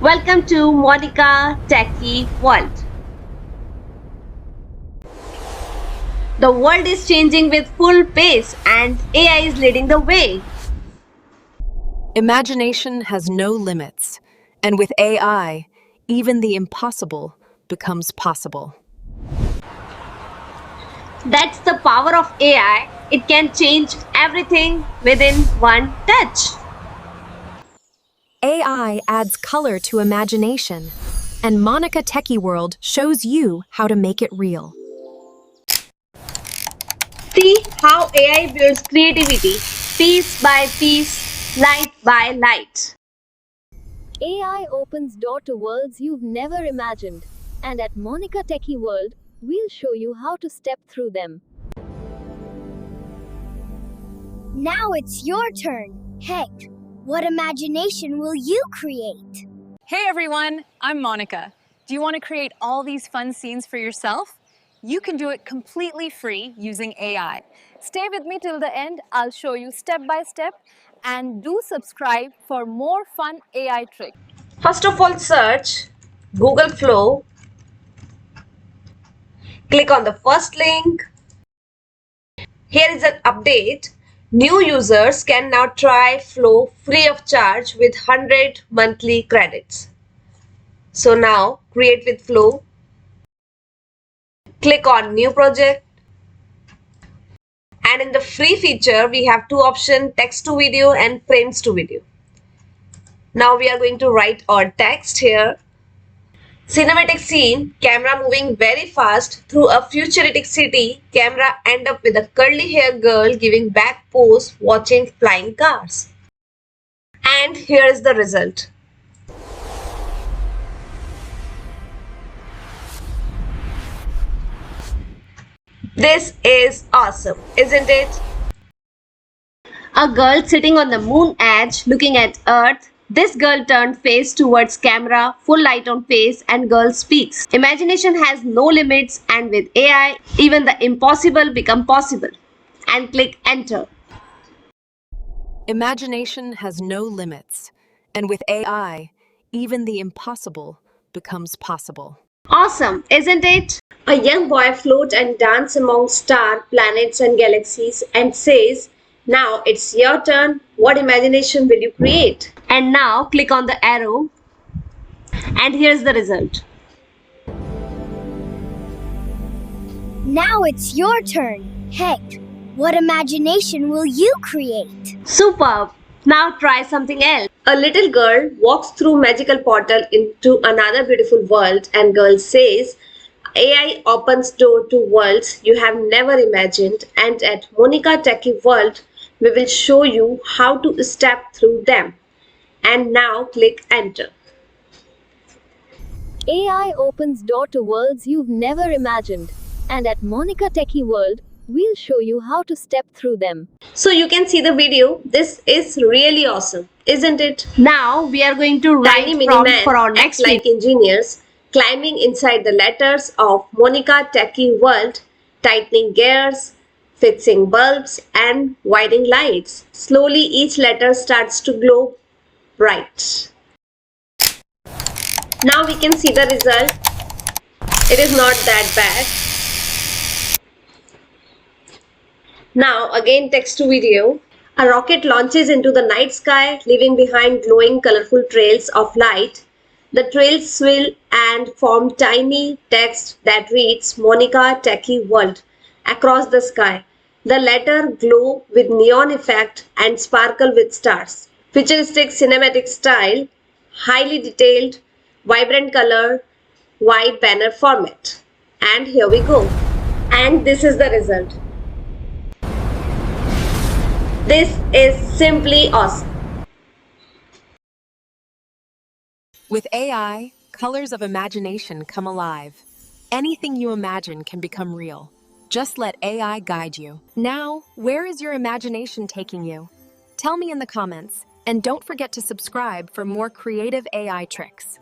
Welcome to Monika Techie World. The world is changing with full pace and AI is leading the way. Imagination has no limits, and with AI, even the impossible becomes possible. That's the power of AI. It can change everything within one touch. AI adds color to imagination, and Monika Techie World shows you how to make it real. See how AI builds creativity piece by piece, light by light. AI opens door to worlds you've never imagined, and at Monika Techie World, we'll show you how to step through them. Now it's your turn. Heck, what imagination will you create? Hey everyone, I'm Monika. Do you want to create all these fun scenes for yourself? You can do it completely free using AI. Stay with me till the end. I'll show you step by step, and do subscribe for more fun AI tricks. First of all, search Google Flow. Click on the first link. Here is an update. New users can now try Flow free of charge with 100 monthly credits. So now create with Flow. Click on New Project. And in the free feature, we have two options, text to video and frames to video. Now we are going to write our text here. Cinematic scene, camera moving very fast through a futuristic city. Camera end up with a curly hair girl giving back pose watching flying cars. And here is the result. This is awesome, isn't it? A girl sitting on the moon edge looking at Earth. This girl turned face towards camera, full light on face, and girl speaks. Imagination has no limits, and with AI, even the impossible become possible. And click enter. Imagination has no limits, and with AI, even the impossible becomes possible. Awesome, isn't it? A young boy floats and dances among stars, planets, and galaxies and says, "Now it's your turn. What imagination will you create?" And now click on the arrow. And here's the result. Now it's your turn. Heck, what imagination will you create? Superb! Now try something else. A little girl walks through magical portal into another beautiful world and girl says, "AI opens door to worlds you have never imagined, and at Monika Techie World, we will show you how to step through them." And now click enter. AI opens door to worlds you've never imagined, and at Monika Techie World, we'll show you how to step through them. So you can see the video. This is really awesome, isn't it? Now we are going to write prompt for our next like engineers, climbing inside the letters of Monika Techie World, tightening gears, fixing bulbs and widening lights. Slowly each letter starts to glow bright. Now we can see the result. It is not that bad. Now again text to video. A rocket launches into the night sky, leaving behind glowing colorful trails of light. The trails swirl and form tiny text that reads Monika Techie World across the sky. The letter glow with neon effect and sparkle with stars. Futuristic cinematic style, highly detailed, vibrant color, wide banner format. And here we go. And this is the result. This is simply awesome. With AI, colors of imagination come alive. Anything you imagine can become real. Just let AI guide you. Now, where is your imagination taking you? Tell me in the comments, and don't forget to subscribe for more creative AI tricks.